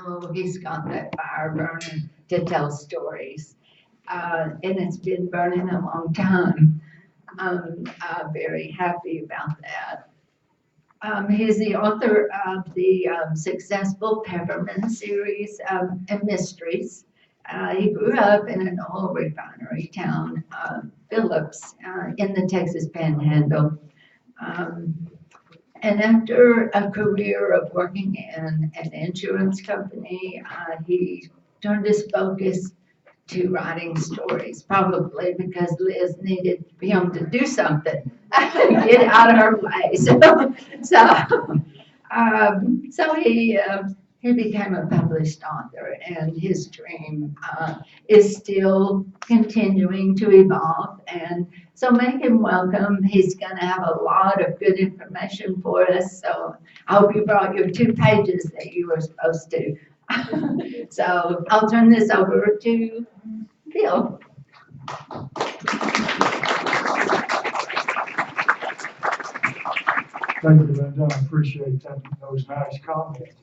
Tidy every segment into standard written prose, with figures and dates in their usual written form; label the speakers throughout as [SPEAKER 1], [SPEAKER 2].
[SPEAKER 1] Oh, he's got that fire burning to tell stories. And it's been burning a long time. I'm very happy about that. He's the author of the successful Peppermint series and mysteries. He grew up in an oil refinery town, Phillips, in the Texas Panhandle. Um, and after a career of working in an insurance company, he turned his focus to writing stories, probably because Liz needed him to do something, get out of her way. So he became a published author, and his dream is still continuing to evolve. And so make him welcome. He's going to have a lot of good information for us. So I hope you brought your 2 pages that you were supposed to. So I'll turn this over to Bill.
[SPEAKER 2] Thank you, Linda. I appreciate those nice comments.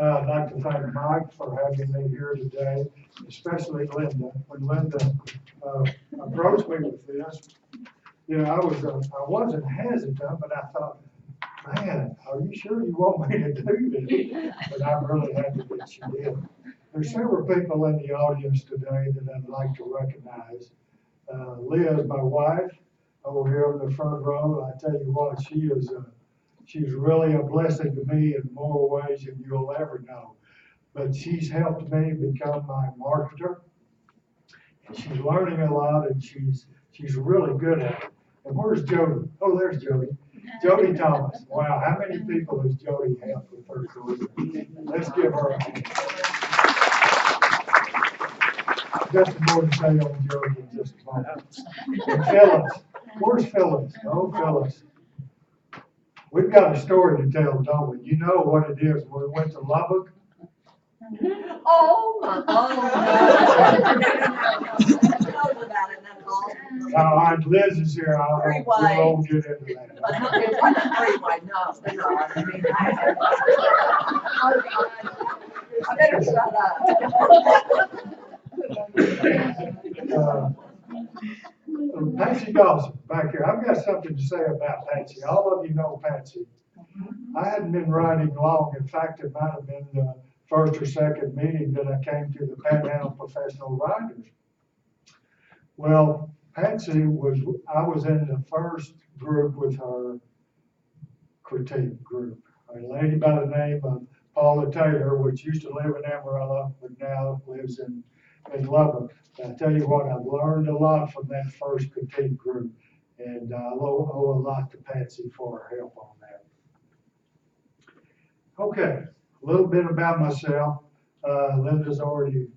[SPEAKER 2] I'd like to thank Mike for having me here today, especially Linda. When Linda approached me with this, I wasn't hesitant, but I thought, man, are you sure you want me to do this? But I'm really happy that she did. There's several people in the audience today that I'd like to recognize. Liz, my wife, over here in the front row. I tell you what, she's really a blessing to me in more ways than you'll ever know. But she's helped me become my marketer. And she's learning a lot, and she's really good at it. And where's Jody? Oh, there's Jody. Jody Thomas. Wow, how many people has Jody helped with her career? Let's give her a hand. Got some more to say on Jody in just a moment. And Phyllis. Where's Phyllis? Oh, Phyllis. We've got a story to tell, don't we? You know what it is. When we went to Lubbock.
[SPEAKER 3] Oh, my God.
[SPEAKER 2] All right, Liz is here. We won't get into that.
[SPEAKER 3] I better shut up.
[SPEAKER 2] Patsy Dawson, back here. I've got something to say about Patsy. All of you know Patsy. I hadn't been writing long. In fact, it might have been the first or second meeting that I came to the Panhandle Professional Writers. Well, Patsy I was in the first group with her critique group. A lady by the name of Paula Taylor, which used to live in Amarillo, but now lives in Lubbock. I tell you what, I've learned a lot from that first critique group, and I owe a lot to Patsy for her help on that. Okay, a little bit about myself. Linda's already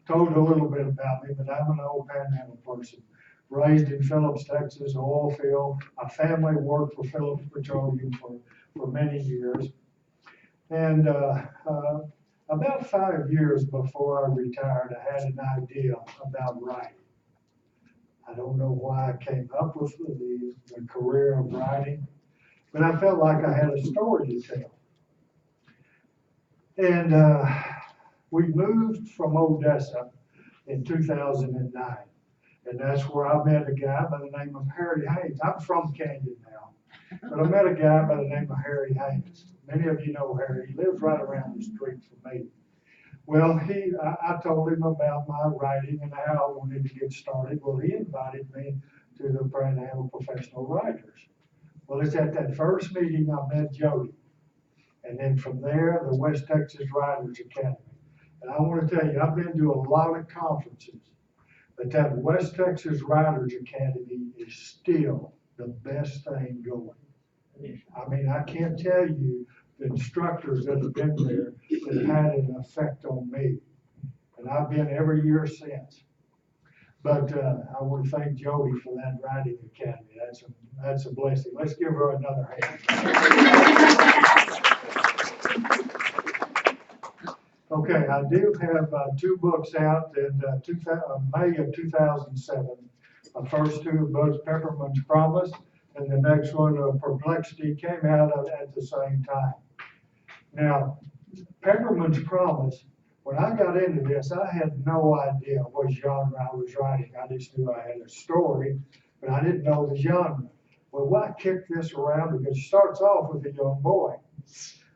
[SPEAKER 2] told a little bit about me, but I'm an old Panhandle person. Raised in Phillips, Texas, oil field. My family worked for Phillips Petroleum for many years. And about 5 years before I retired, I had an idea about writing. I don't know why I came up with the career of writing, but I felt like I had a story to tell. And we moved from Odessa in 2009, and that's where I met a guy by the name of Harry Haynes. I'm from Canyon now, but I met a guy by the name of Harry Haynes. Many of you know Harry. He lives right around the street from me. Well, I told him about my writing and how I wanted to get started. Well, he invited me to the Panhandle Professional Writers. Well, it's at that first meeting I met Jody. And then from there, the West Texas Writers Academy. And I want to tell you, I've been to a lot of conferences, but that West Texas Writers Academy is still the best thing going. I mean, I can't tell you the instructors that have been there that had an effect on me. And I've been every year since. But I want to thank Jody for that writing academy. That's a blessing. Let's give her another hand. Okay, I do have 2 books out in May of 2007. The first 2 books, Peppermint's Promise, and the next one, Perplexity, came out at the same time. Now, Peppermint's Promise, when I got into this, I had no idea what genre I was writing. I just knew I had a story, but I didn't know the genre. Well, why kick this around? Because it starts off with a young boy.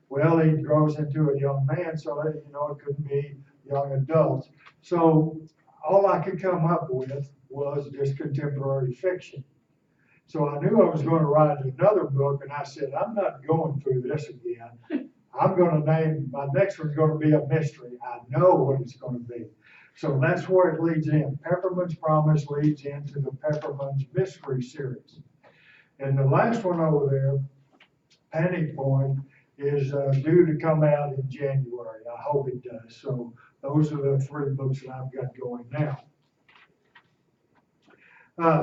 [SPEAKER 2] Well, he grows into a young man, so it couldn't be young adults. So all I could come up with was just contemporary fiction. So I knew I was going to write another book, and I said, I'm not going through this again. I'm going to name, my next one's going to be a mystery. I know what it's going to be. So that's where it leads in. Peppermint's Promise leads into the Peppermint's Mystery series. And the last one over there, Panic Point, is due to come out in January. I hope it does. So those are the 3 books that I've got going now.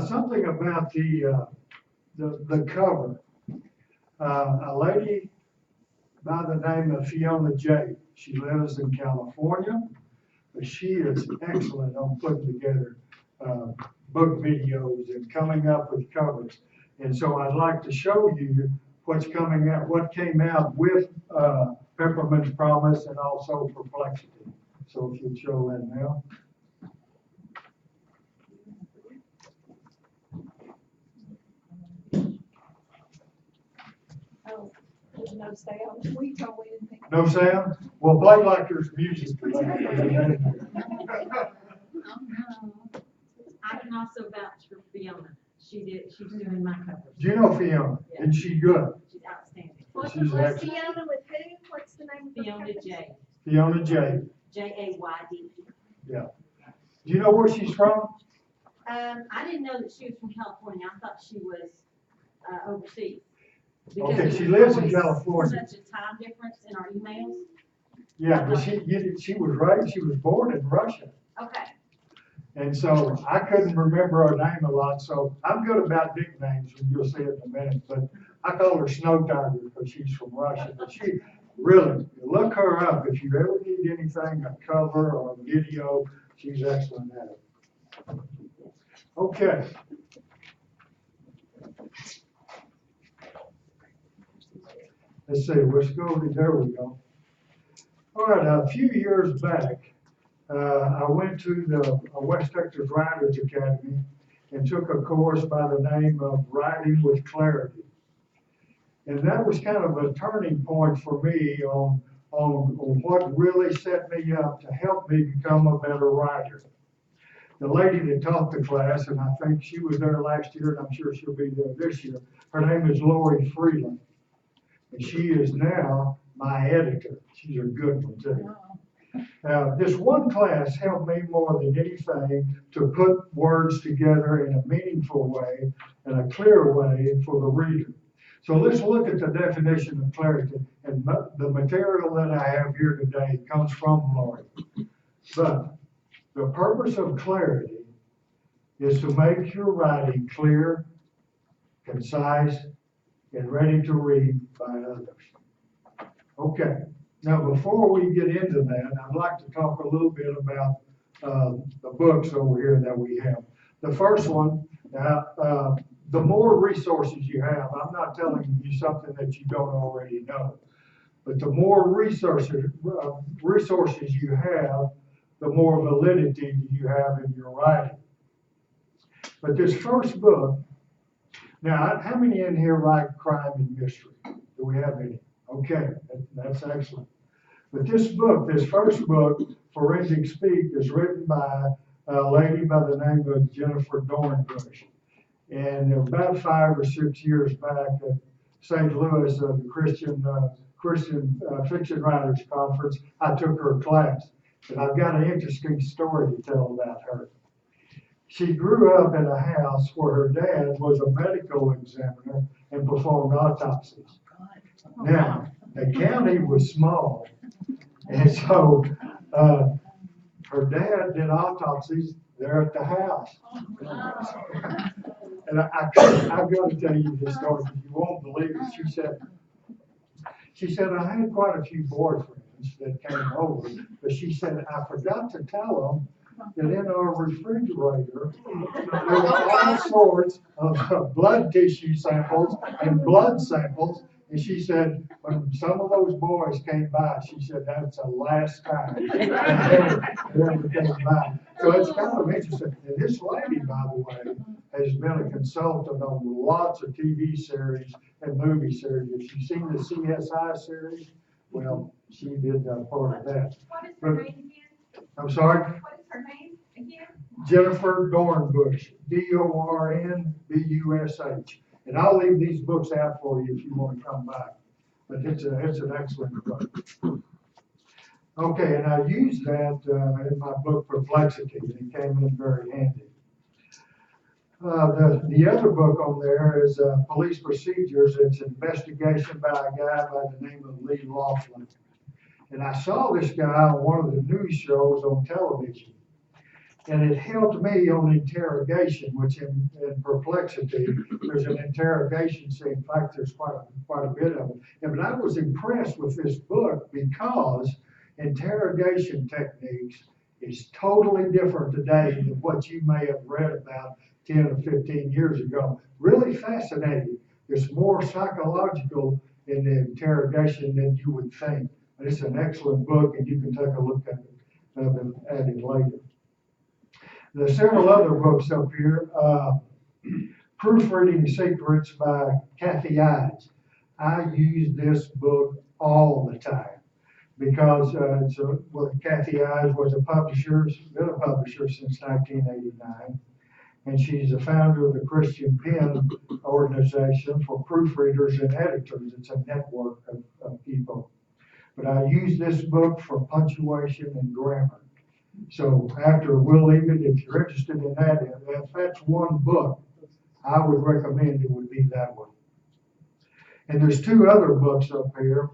[SPEAKER 2] Something about the cover. A lady by the name of Fiona J. She lives in California, but she is excellent on putting together book videos and coming up with covers. And so I'd like to show you what's coming out, what came out with Peppermint's Promise and also Perplexity. So if you'd show that now.
[SPEAKER 3] Oh, there's no sound. We told me anything.
[SPEAKER 2] No sound? Well, play like there's music.
[SPEAKER 1] Oh, no.
[SPEAKER 4] I can also vouch for Fiona. She's doing my covers.
[SPEAKER 2] Do you know Fiona?
[SPEAKER 4] Yeah.
[SPEAKER 2] Is she good?
[SPEAKER 4] She's outstanding.
[SPEAKER 3] What's
[SPEAKER 2] She's
[SPEAKER 3] what's
[SPEAKER 2] excellent.
[SPEAKER 3] Fiona with who? What's the name of the
[SPEAKER 4] Fiona
[SPEAKER 3] company?
[SPEAKER 4] J.
[SPEAKER 2] Fiona J.
[SPEAKER 4] J-A-Y-D.
[SPEAKER 2] Yeah. Do you know where she's from?
[SPEAKER 4] I didn't know that she was from California. I thought she was overseas.
[SPEAKER 2] Okay,
[SPEAKER 4] there
[SPEAKER 2] she
[SPEAKER 4] was
[SPEAKER 2] lives in
[SPEAKER 4] always
[SPEAKER 2] California.
[SPEAKER 4] Such a time difference in our emails.
[SPEAKER 2] Yeah, but she was born in Russia.
[SPEAKER 4] Okay.
[SPEAKER 2] And so I couldn't remember her name a lot, so I'm good about nicknames, and you'll see it in a minute, but I call her Snow Tiger because she's from Russia. But she really, look her up. If you ever need anything, a cover or a video, she's excellent at it. Okay. Let's see, let's go, there we go. All right, a few years back, I went to the West Texas Writers Academy and took a course by the name of Writing with Clarity. And that was kind of a turning point for me on what really set me up to help me become a better writer. The lady that taught the class, and I think she was there last year, and I'm sure she'll be there this year, her name is Lori Freeland. And she is now my editor. She's a good one too. This one class helped me more than anything to put words together in a meaningful way and a clear way for the reader. So let's look at the definition of clarity. And the material that I have here today comes from Lori. But the purpose of clarity is to make your writing clear, concise, and ready to read by others. Okay, now before we get into that, I'd like to talk a little bit about the books over here that we have. The first one, the more resources you have, I'm not telling you something that you don't already know, but the more resources you have, the more validity you have in your writing. But this first book, now, how many in here write crime and mystery? Do we have any? Okay, that's excellent. But this first book, Forensic Speak, is written by a lady by the name of Jennifer Dornbush. And about 5 or 6 years back at St. Louis, the Christian Fiction Writers Conference, I took her class. And I've got an interesting story to tell about her. She grew up in a house where her dad was a medical examiner and performed autopsies. Now, the county was small, and so her dad did autopsies there at the house. And I've got to tell you this story because you won't believe it. She said, I had quite a few boyfriends that came over, but she said, I forgot to tell them that in our refrigerator, there were all sorts of blood tissue samples and blood samples, And she said, when some of those boys came by, she said, that's the last time they ever came by. So it's kind of interesting. And this lady, by the way, has been a consultant on lots of TV series and movie series. If you've seen the CSI series, well, she did part of that.
[SPEAKER 3] What is her name again?
[SPEAKER 2] I'm sorry?
[SPEAKER 3] What is her name again?
[SPEAKER 2] Jennifer Dornbush, Dornbush. And I'll leave these books out for you if you want to come back. But it's an excellent book. Okay, and I used that in my book Perplexity, and it came in very handy. The other book on there is Police Procedures. It's an investigation by a guy by the name of Lee Laughlin. And I saw this guy on one of the news shows on television. And it helped me on interrogation, which in Perplexity, there's an interrogation scene. In fact, there's quite a bit of it. But I was impressed with this book because interrogation techniques is totally different today than what you may have read about 10 or 15 years ago. Really fascinating. There's more psychological in the interrogation than you would think. But it's an excellent book, and you can take a look at it later. There's several other books up here. Proofreading Secrets by Kathy Ives. I use this book all the time because Kathy Ives was a publisher, been a publisher since 1989, and she's the founder of the Christian Pen organization for proofreaders and editors. It's a network of people. But I use this book for punctuation and grammar. So after we'll leave it, if you're interested in that, if that's one book, I would recommend it would be that one. And there's two other books up here.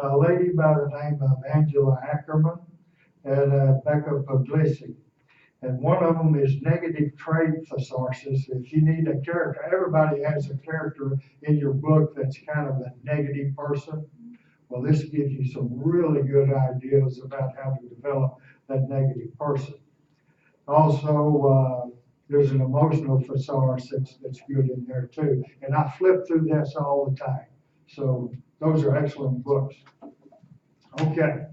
[SPEAKER 2] A lady by the name of Angela Ackerman and Becca Puglisi. And one of them is Negative Trait Thesaurus. If you need a character, everybody has a character in your book that's kind of a negative person. Well, this gives you some really good ideas about how to develop that negative person. Also, there's an emotional thesaurus that's good in there too. And I flip through this all the time. So those are excellent books. Okay.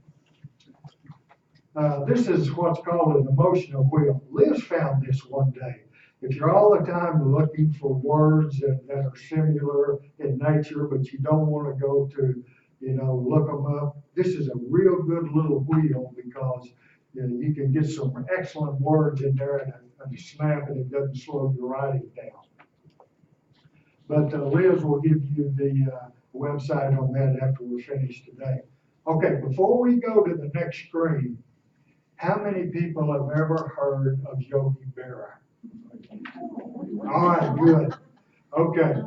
[SPEAKER 2] This is what's called an emotional wheel. Liz found this one day. If you're all the time looking for words that are similar in nature, but you don't want to go to, look them up, this is a real good little wheel because you can get some excellent words in there and a snap, and it doesn't slow your writing down. But Liz will give you the website on that after we're finished today. Okay, before we go to the next screen, how many people have ever heard of Yogi Berra? All right, good. Okay.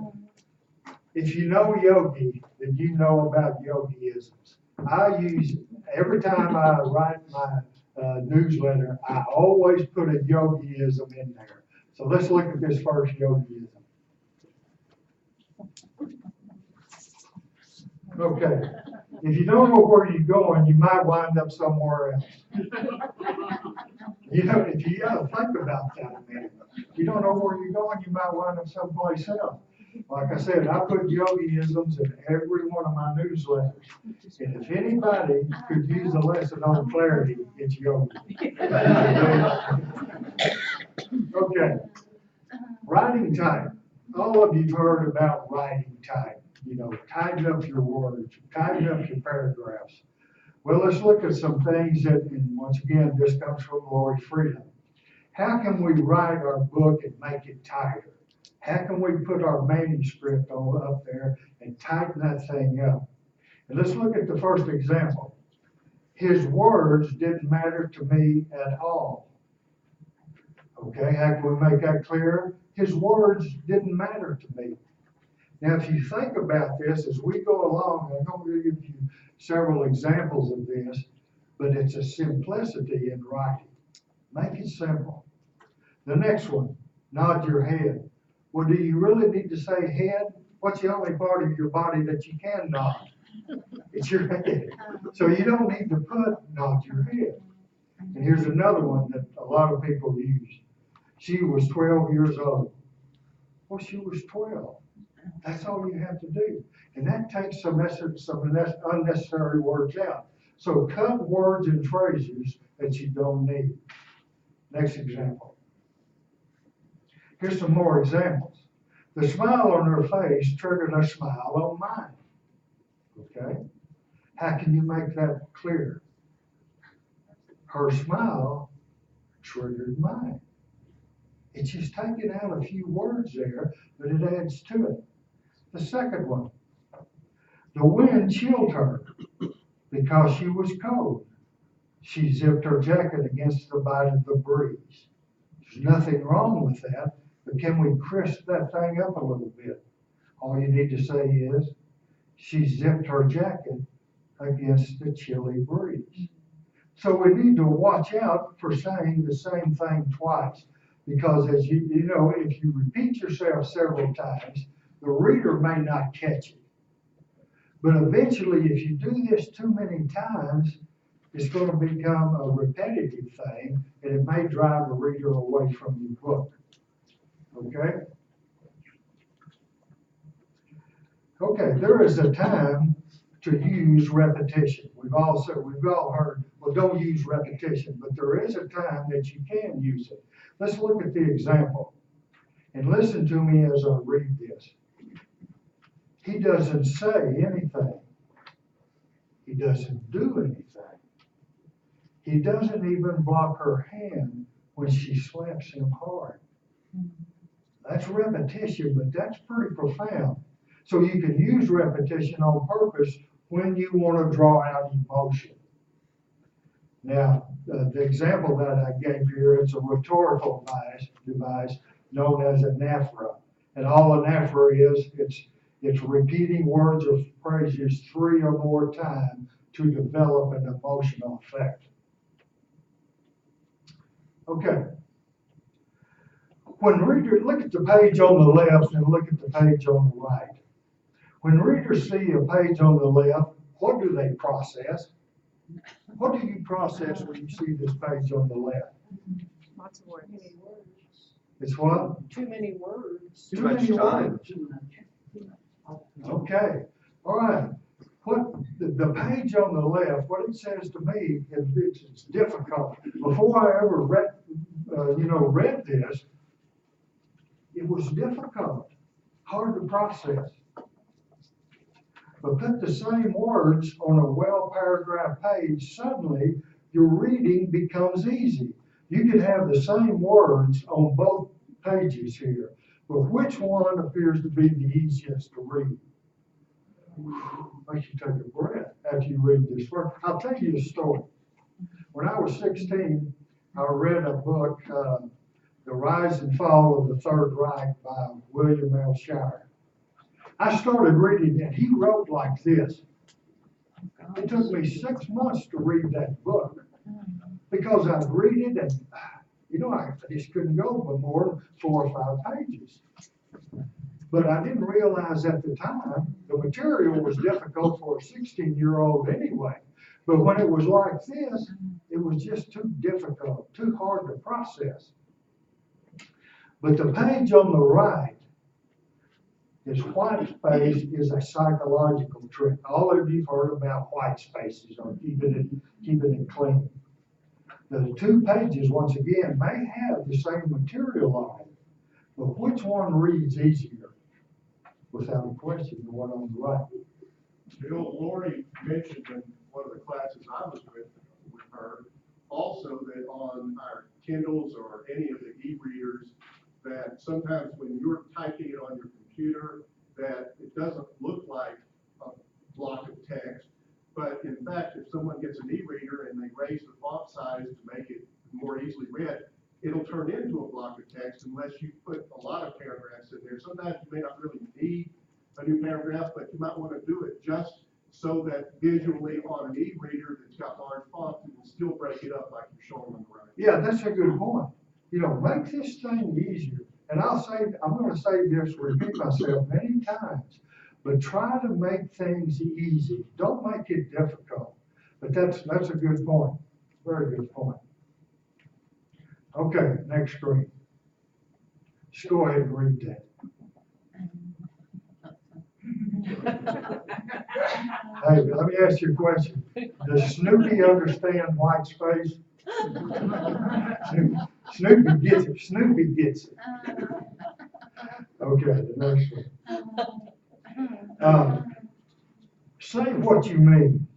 [SPEAKER 2] If you know Yogi, then you know about Yogiisms. I use, every time I write my newsletter, I always put a Yogiism in there. So let's look at this first Yogiism. Okay. If you don't know where you're going, you might wind up somewhere else. If you think about that a minute. If you don't know where you're going, you might wind up someplace else. Like I said, I put Yogiisms in every one of my newsletters. And if anybody could use a lesson on clarity, it's Yogi. Okay. Writing type. All of you've heard about writing type. Tighten up your words, tighten up your paragraphs. Well, let's look at some things that, and once again, this comes from Glory Freedom. How can we write our book and make it tighter? How can we put our manuscript up there and tighten that thing up? And let's look at the first example. His words didn't matter to me at all. Okay, how can we make that clearer? His words didn't matter to me. Now, if you think about this as we go along, I'm going to give you several examples of this, but it's a simplicity in writing. Make it simple. The next one, nod your head. Well, do you really need to say head? What's the only part of your body that you can nod? It's your head. So you don't need to put nod your head. And here's another one that a lot of people use. She was 12 years old. Well, she was 12. That's all you have to do. And that takes some unnecessary words out. So cut words and phrases that you don't need. Next example. Here's some more examples. The smile on her face triggered a smile on mine. Okay? How can you make that clear? Her smile triggered mine. It's just taking out a few words there, but it adds to it. The second one. The wind chilled her because she was cold. She zipped her jacket against the bite of the breeze. There's nothing wrong with that, but can we crisp that thing up a little bit? All you need to say is, she zipped her jacket against the chilly breeze. So we need to watch out for saying the same thing twice, because as you know, if you repeat yourself several times, the reader may not catch it. But eventually, if you do this too many times, it's going to become a repetitive thing, and it may drive the reader away from your book. Okay? Okay, there is a time to use repetition. We've all heard, well, don't use repetition, but there is a time that you can use it. Let's look at the example, and listen to me as I read this. He doesn't say anything. He doesn't do anything. He doesn't even block her hand when she slaps him hard. That's repetition, but that's pretty profound. So you can use repetition on purpose when you want to draw out emotion. Now, the example that I gave here, it's a rhetorical device known as anaphora. And all anaphora is, it's repeating words or phrases 3 or more times to develop an emotional effect. Okay. When readers look at the page on the left and look at the page on the right. When readers see a page on the left, what do they process? What do you process when you see this page on the left?
[SPEAKER 5] Lots of words.
[SPEAKER 2] It's what?
[SPEAKER 5] Too many words.
[SPEAKER 2] Too many words.
[SPEAKER 1] Too much.
[SPEAKER 2] Okay. All right. What the page on the left, what it says to me is it's difficult. Before I ever read this, it was difficult, hard to process. But put the same words on a well-paragraphed page, suddenly your reading becomes easy. You could have the same words on both pages here, but which one appears to be the easiest to read? Makes you take a breath after you read this word. I'll tell you a story. When I was 16, I read a book, The Rise and Fall of the Third Reich by William L. Shirer. I started reading it. He wrote like this. It took me 6 months to read that book because I'd read it and, I just couldn't go for more than 4 or 5 pages. But I didn't realize at the time the material was difficult for a 16-year-old anyway. But when it was like this, it was just too difficult, too hard to process. But the page on the right, this white space is a psychological trick. All of you've heard about white spaces or keeping it clean. The 2 pages, once again, may have the same material on it, but which one reads easier? Without a question, the one on the right.
[SPEAKER 6] Bill, Lori mentioned in one of the classes I was with her, also that on our Kindles or any of the e-readers, that sometimes when you're typing it on your computer, that it doesn't look like a block of text, but in fact, if someone gets an e-reader and they raise the font size to make it more easily read, it'll turn into a block of text unless you put a lot of paragraphs in there. Sometimes you may not really need a new paragraph, but you might want to do it just so that visually on an e-reader that's got large fonts, it will still break it up like you're showing on the right.
[SPEAKER 2] Yeah, that's a good point. Make this thing easier. And I'm going to say this, repeat myself many times, but try to make things easy. Don't make it difficult. But that's a good point. Very good point. Okay, next screen. Just go ahead and read that. Hey, let me ask you a question. Does Snoopy understand white space? Snoopy gets it, Snoopy gets it. Okay, the next one. Say what you mean.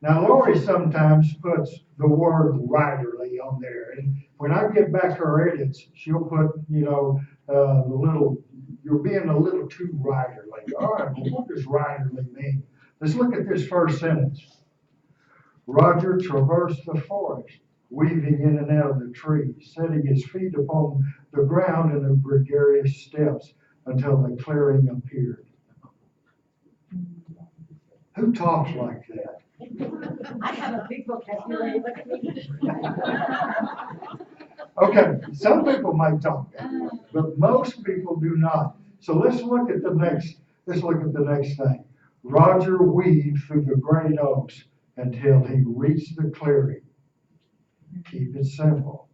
[SPEAKER 2] Now Lori sometimes puts the word writerly on there, and when I get back her edits, she'll put, the little, you're being a little too writerly. All right, well, what does writerly mean? Let's look at this first sentence. Roger traversed the forest, weaving in and out of the trees, setting his feet upon the ground in the gregarious steps until the clearing appeared. Who talks like that?
[SPEAKER 4] I have a big vocabulary, look at me.
[SPEAKER 2] Okay, some people may talk that way, but most people do not. So let's look at the next thing. Roger weaved through the great oaks until he reached the clearing. Keep it simple.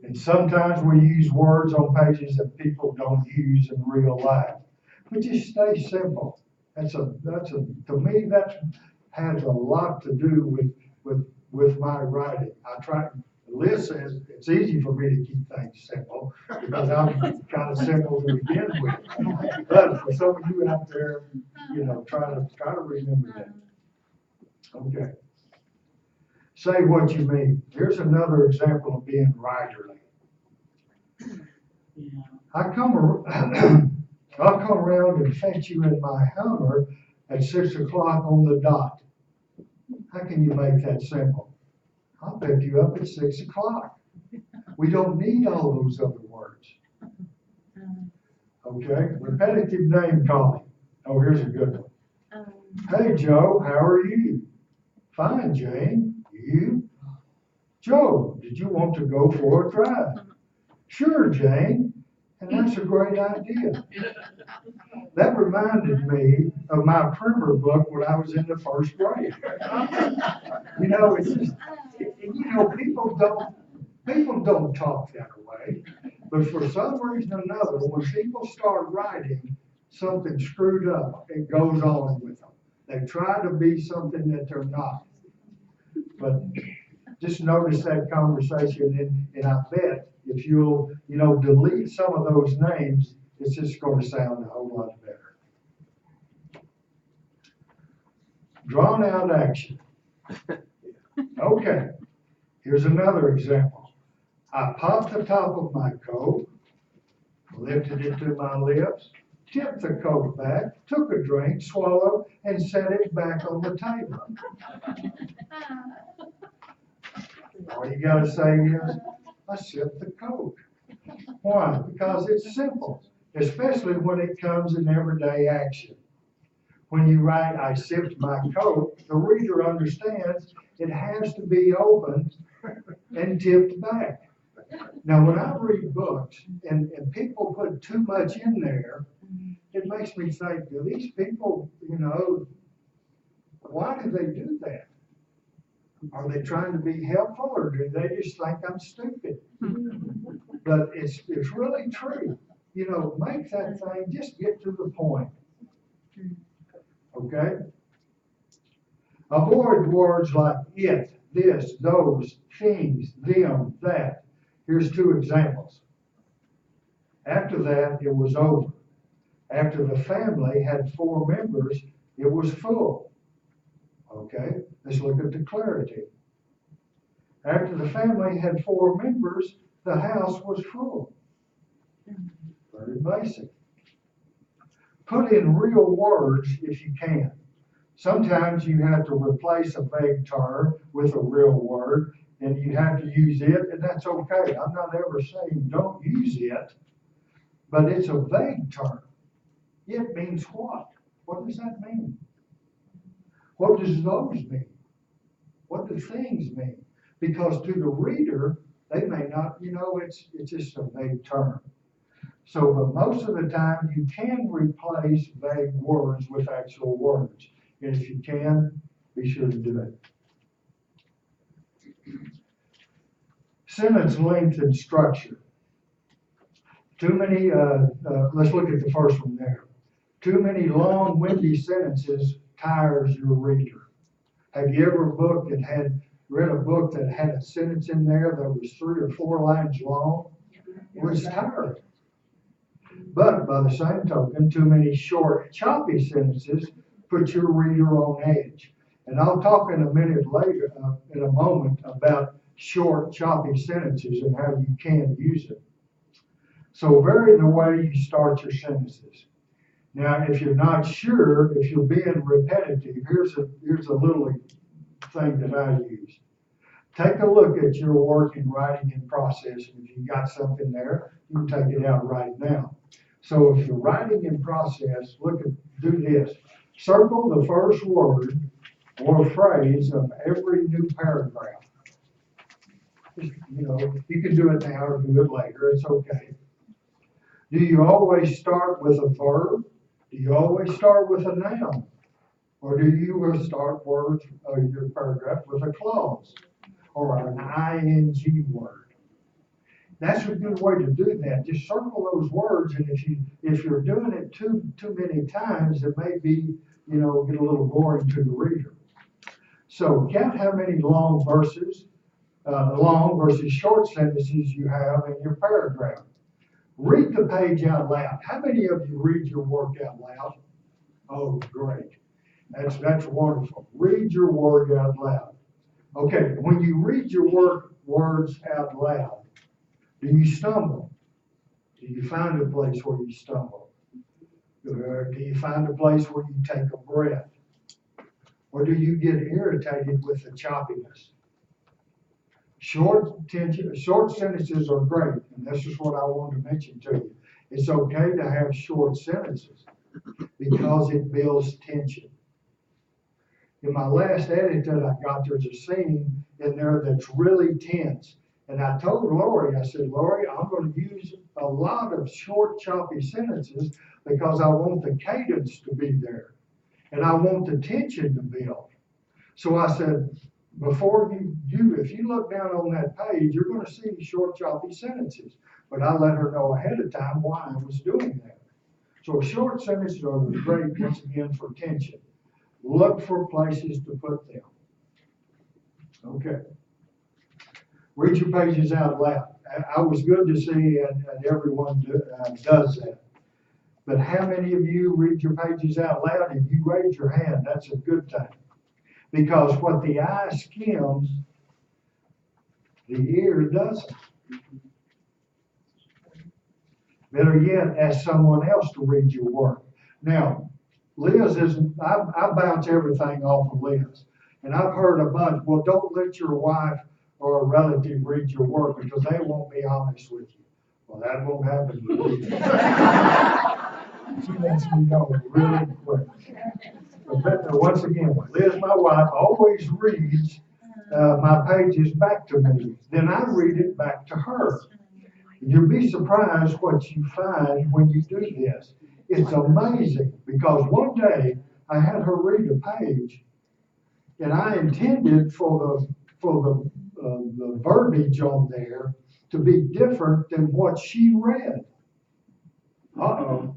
[SPEAKER 2] And sometimes we use words on pages that people don't use in real life. But just stay simple. To me, that has a lot to do with my writing. Liz says it's easy for me to keep things simple because I'm kind of simple to begin with. But for some of you out there, try to remember that. Okay. Say what you mean. Here's another example of being writerly. I'll come around and fetch you in my Hummer at 6 o'clock on the dot. How can you make that simple? I'll pick you up at 6 o'clock. We don't need all those other words. Okay, repetitive name calling. Oh, here's a good one. Hey, Joe, how are you? Fine, Jane. You? Joe, did you want to go for a drive? Sure, Jane. And that's a great idea. That reminded me of my primer book when I was in the first grade. It's just, people don't talk that way. But for some reason or another, when people start writing, something screwed up, it goes on with them. They try to be something that they're not. But just notice that conversation, and I bet if you'll, delete some of those names, it's just going to sound a whole lot better. Drawn out action. Okay, here's another example. I popped the top of my coat, lifted it to my lips, tipped the coat back, took a drink, swallowed, and set it back on the table. All you gotta say is, I sipped the Coke. Why? Because it's simple, especially when it comes in everyday action. When you write, I sipped my Coke, the reader understands it has to be opened and tipped back. Now, when I read books and people put too much in there, it makes me think, do these people, why do they do that? Are they trying to be helpful, or do they just think I'm stupid? But it's really true. Make that thing, just get to the point. Okay? Avoid words like it, this, those, things, them, that. Here's 2 examples. After that, it was over. After the family had 4 members, it was full. Okay, let's look at the clarity. After the family had 4 members, the house was full. Very basic. Put in real words if you can. Sometimes you have to replace a vague term with a real word, and you have to use it, and that's okay. I'm not ever saying don't use it, but it's a vague term. It means what? What does that mean? What does those mean? What do things mean? Because to the reader, they may not, it's just a vague term. So, but most of the time, you can replace vague words with actual words. And if you can, be sure to do it. Sentence length and structure. Let's look at the first one there. Too many long, windy sentences tires your reader. Have you ever read a book that had a sentence in there that was 3 or 4 lines long? It was tiring. But by the same token, too many short, choppy sentences put your reader on edge. And I'll talk in a minute later, in a moment, about short, choppy sentences and how you can use it. So vary the way you start your sentences. Now, if you're not sure, if you're being repetitive, here's a little thing that I use. Take a look at your work in writing in process, and if you've got something there, you can take it out right now. So if you're writing in process, do this. Circle the first word or phrase of every new paragraph. You can do it now or do it later, it's okay. Do you always start with a verb? Do you always start with a noun? Or do you start your paragraph with a clause or an ing word? That's a good way to do that. Just circle those words, and if you're doing it too many times, it may be, get a little boring to the reader. So count how many long versus short sentences you have in your paragraph. Read the page out loud. How many of you read your work out loud? Oh, great. That's wonderful. Read your work out loud. Okay, when you read your words out loud, do you stumble? Do you find a place where you stumble? Or do you find a place where you take a breath? Or do you get irritated with the choppiness? Short sentences are great, and this is what I want to mention to you. It's okay to have short sentences because it builds tension. In my last edit that I got, there's a scene in there that's really tense. And I told Lori, I said, Lori, I'm going to use a lot of short, choppy sentences because I want the cadence to be there. And I want the tension to build. So I said, if you look down on that page, you're going to see short, choppy sentences. But I let her know ahead of time why I was doing that. So short sentences are great, once again, for tension. Look for places to put them. Okay. Read your pages out loud. I was good to see, and everyone does that. But how many of you read your pages out loud? If you raise your hand, that's a good thing. Because what the eye skims, the ear doesn't. Better yet, ask someone else to read your work. Now, Liz I bounce everything off of Liz. And I've heard a bunch, well, don't let your wife or a relative read your work because they won't be honest with you. Well, that won't happen with me. She lets me know really quick. But once again, Liz, my wife, always reads my pages back to me. Then I read it back to her. You'll be surprised what you find when you do this. It's amazing because one day I had her read a page, and I intended for the verbiage on there to be different than what she read. Uh-oh.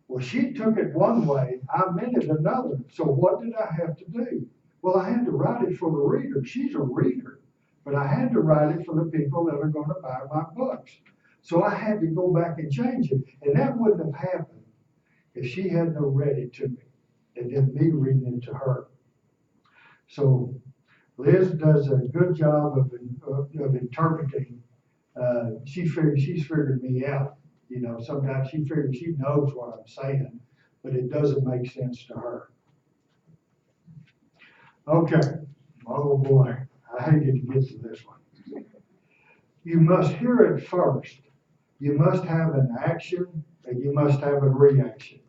[SPEAKER 2] Well, she took it one way, I meant it another. So what did I have to do? Well, I had to write it for the reader. She's a reader, but I had to write it for the people that are going to buy my books. So I had to go back and change it. And that wouldn't have happened if she hadn't read it to me and then me reading it to her. So Liz does a good job of interpreting. She's figured me out. Sometimes she figures she knows what I'm saying, but it doesn't make sense to her. Okay. Oh boy, I hated to get to this one. You must hear it first. You must have an action and you must have a reaction.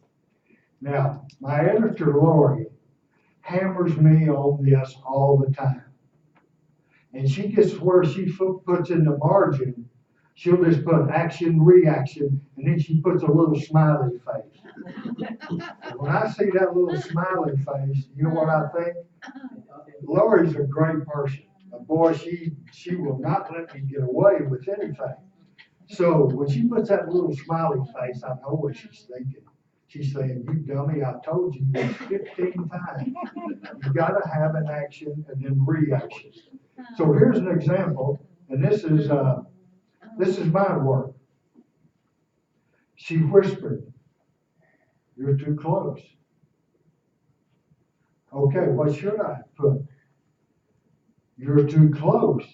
[SPEAKER 2] Now, my editor, Lori, hammers me on this all the time. And she gets where she puts in the margin, she'll just put action, reaction, and then she puts a little smiley face. When I see that little smiley face, you know what I think? Lori's a great person. Boy, she will not let me get away with anything. So when she puts that little smiley face, I know what she's thinking. She's saying, you dummy, I told you this 15 times. You gotta have an action and then reaction. So here's an example, and this is my work. She whispered, you're too close. Okay, what should I put? You're too close.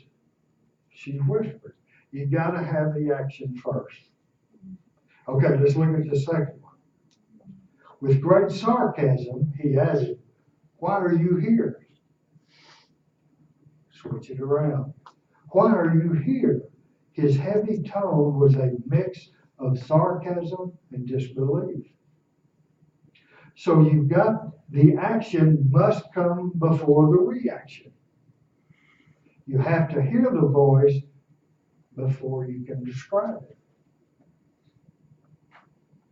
[SPEAKER 2] She whispered. You gotta have the action first. Okay, let's look at the second one. With great sarcasm, he added, why are you here? Switch it around. Why are you here? His heavy tone was a mix of sarcasm and disbelief. So you've got the action must come before the reaction. You have to hear the voice before you can describe it.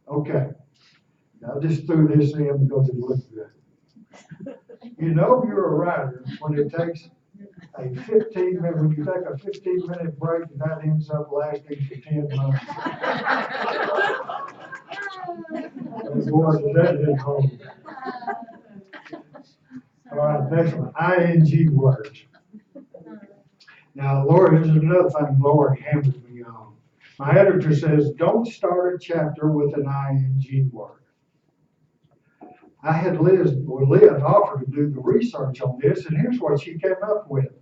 [SPEAKER 2] Okay, now I just threw this in because it looked good. You know you're a writer when it takes a 15-minute, when you take a 15-minute break and that ends up lasting for 10 months. And boy, did that hit home. All right, next one, ing words. Now, Lori, this is another thing Lori hammered me on. My editor says, don't start a chapter with an ing word. I had Liz offer to do the research on this, and here's what she came up with.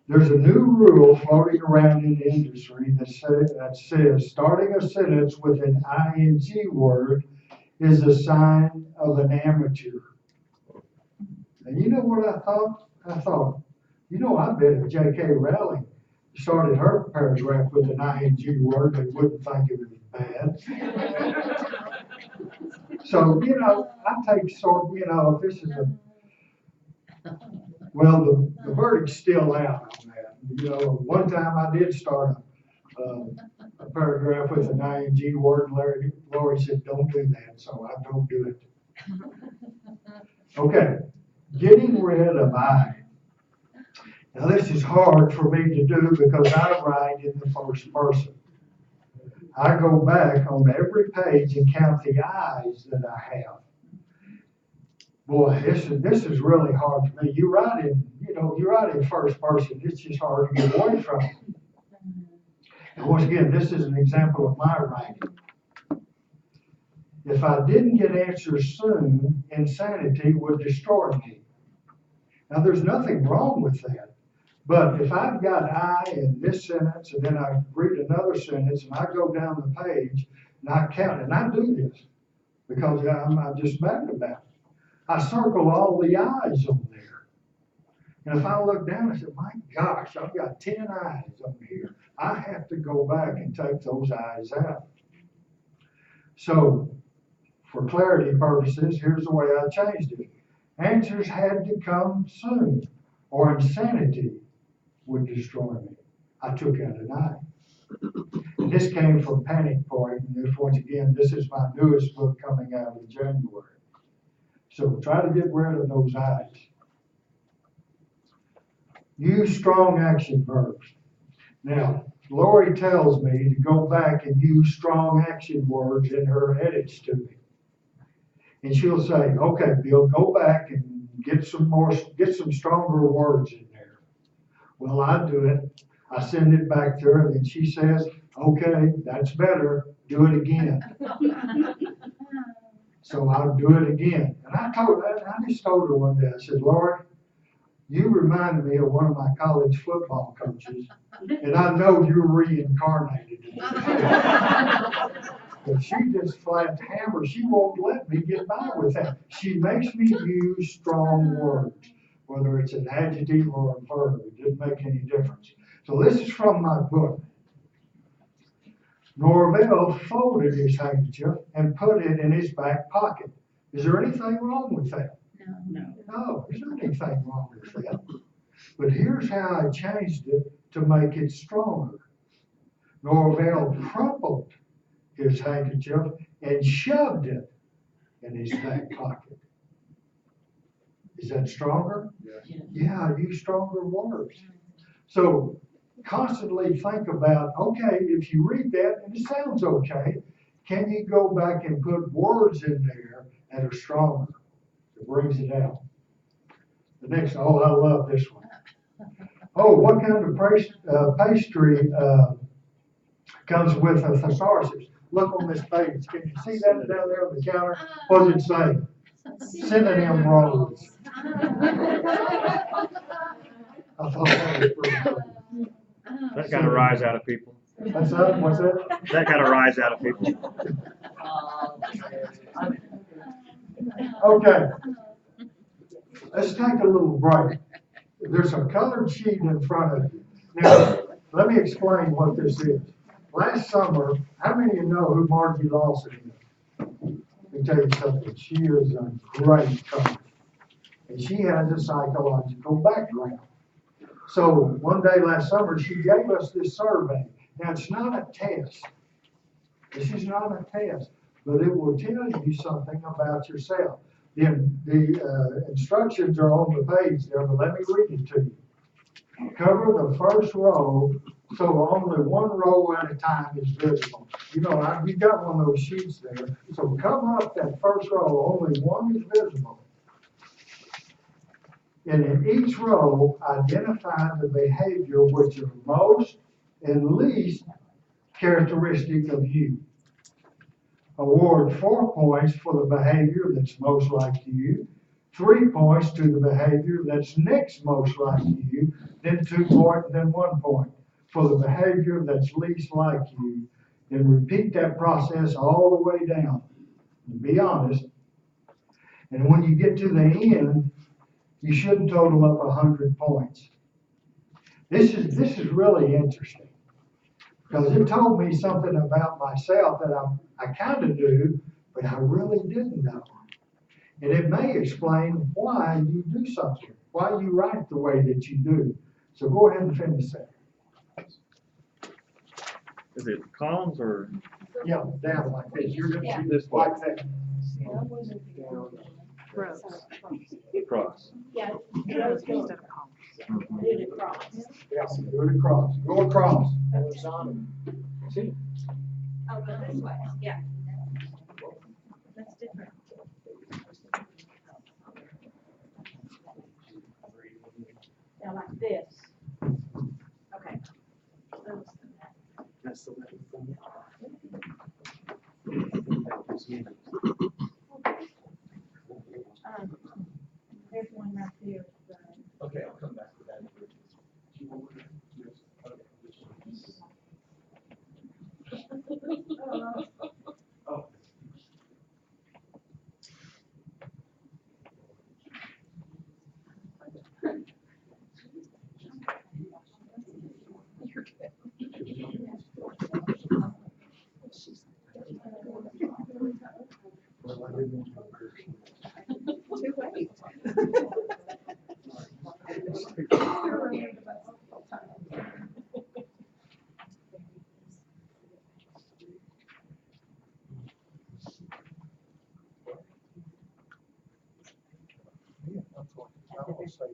[SPEAKER 2] There's a new rule floating around in the industry that says starting a sentence with an ing word is a sign of an amateur. And you know what I thought? I thought, I bet if J.K. Rowling started her paragraph with an ing word, they wouldn't think it was bad. So, I take if this is well, the verdict's still out on that. One time I did start a paragraph with an ing word, and Lori said, don't do that, so I don't do it. Okay, getting rid of I. Now this is hard for me to do because I write in the first person. I go back on every page and count the I's that I have. Boy, this is really hard for me. You write in first person, it's just hard to get away from it. And once again, this is an example of my writing. If I didn't get answers soon, insanity would destroy me. Now, there's nothing wrong with that. But if I've got I in this sentence, and then I read another sentence, and I go down the page, and I count, and I do this because I'm just mad about it. I circle all the I's on there. And if I look down, I say, my gosh, I've got 10 I's on here. I have to go back and take those I's out. So, for clarity purposes, here's the way I changed it. Answers had to come soon, or insanity would destroy me. I took out an I. And this came from Panic Point, and this is my newest book coming out in January. So try to get rid of those I's. Use strong action verbs. Now, Lori tells me to go back and use strong action words in her edits to me. And she'll say, okay, Bill, go back and get some stronger words in there. Well, I do it. I send it back to her, and then she says, okay, that's better. Do it again. So I'll do it again. And I just told her one day, I said, Lori, you remind me of one of my college football coaches, and I know you're reincarnated. But she just flat hammers. She won't let me get by with that. She makes me use strong words, whether it's an adjective or a verb. It doesn't make any difference. So this is from my book. Norvell folded his handkerchief and put it in his back pocket. Is there anything wrong with that? No, there's not anything wrong with that. But here's how I changed it to make it stronger. Norvell crumpled his handkerchief and shoved it in his back pocket. Is that stronger?
[SPEAKER 6] Yes.
[SPEAKER 2] Yeah, use stronger words. So constantly think about, okay, if you read that and it sounds okay, can you go back and put words in there that are stronger? It brings it out. The next, oh, I love this one. Oh, what kind of pastry comes with a thesaurus? Look on this page. Can you see that down there on the counter? What does it say? Synonym rolls. I thought that was pretty cool.
[SPEAKER 7] That kind of rise out of people.
[SPEAKER 2] What's that? What's that?
[SPEAKER 7] That kind of rise out of people.
[SPEAKER 2] Okay. Let's take a little break. There's a colored sheet in front of you. Now, let me explain what this is. Last summer, how many of you know who Margie Lawson is? Let me tell you something. She is a great coach. And she has a psychological background. So one day last summer, she gave us this survey. Now, it's not a test. This is not a test, but it will tell you something about yourself. The instructions are on the page there, but let me read it to you. Cover the first row, so only one row at a time is visible. You know, you've got one of those sheets there, so cover up that first row, only one is visible. And in each row, identify the behavior which is most and least characteristic of you. Award 4 points for the behavior that's most like you, 3 points to the behavior that's next most like you, then 2 points, then 1 point for the behavior that's least like you. Then repeat that process all the way down. And be honest. And when you get to the end, you shouldn't total up 100 points. This is really interesting because it told me something about myself that I kind of knew, but I really didn't know. And it may explain why you do something, why you write the way that you do. So go ahead and finish that.
[SPEAKER 7] Is it columns or?
[SPEAKER 2] Yeah, down like this. You're going to do
[SPEAKER 7] This way.
[SPEAKER 2] like that.
[SPEAKER 5] Rows.
[SPEAKER 7] Cross.
[SPEAKER 4] Yeah.
[SPEAKER 5] Rows instead of columns.
[SPEAKER 4] Do it across.
[SPEAKER 2] Yeah, do it across. Go across. See?
[SPEAKER 4] Oh, go this way, yeah. That's different. Now like this. Okay.
[SPEAKER 7] That's the way.
[SPEAKER 4] There's one right there.
[SPEAKER 8] Okay, I'll come back to that. Oh.
[SPEAKER 5] Too late.
[SPEAKER 2] Yeah, that's what I will say.